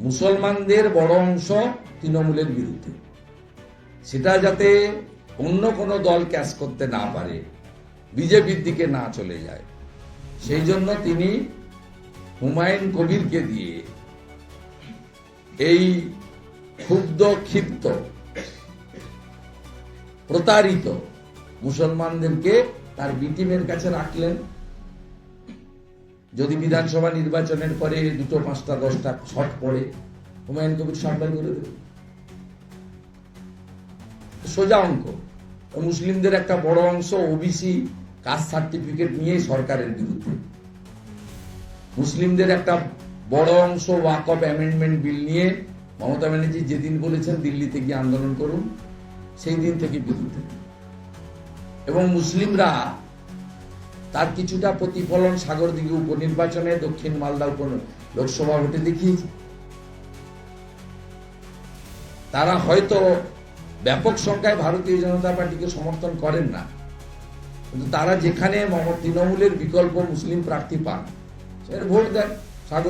মুসলমানদের বড় অংশ তৃণমূলের বিরুদ্ধে, সেটা যাতে অন্য কোনো দল ক্যাচ করতে না পারে, বিজেপির দিকে না চলে যায়, সেই জন্য তিনি হুমায়ুন কবিরকে দিয়ে এই ক্ষুব্ধ, ক্ষিপ্ত, প্রতারিত মুসলমানদেরকে তার বিটিমের কাছে রাখলেন। যদি বিধানসভা নির্বাচনের পরে 2, 5, 10টা শট পড়ে, হুমায়ুন কবির সাবধান করে দেবে। সোজা অঙ্ক। মুসলিমদের একটা বড় অংশ ওবিসি কাস্ট সার্টিফিকেট নিয়ে সরকারের বিরুদ্ধে, মুসলিমদের একটা বড় অংশ ওয়াকফ অ্যামেন্ডমেন্ট বিল নিয়ে মমতা ব্যানার্জি যেদিন বলেছেন দিল্লিতে গিয়ে আন্দোলন করুন, সেই দিন থেকে বিরুদ্ধে। এবং মুসলিমরা তার কিছুটা প্রতিফলন সাগরদিঘি উপনির্বাচনে, দক্ষিণ মালদা লোকসভা ভোটে দেখিয়েছে। তারা হয়তো ব্যাপক সংখ্যায় ভারতীয় জনতা পার্টিকে সমর্থন করেন না, কিন্তু তারা যেখানে তৃণমূলের বিকল্প মুসলিম প্রার্থী পান, সেখানে ভোট দেন।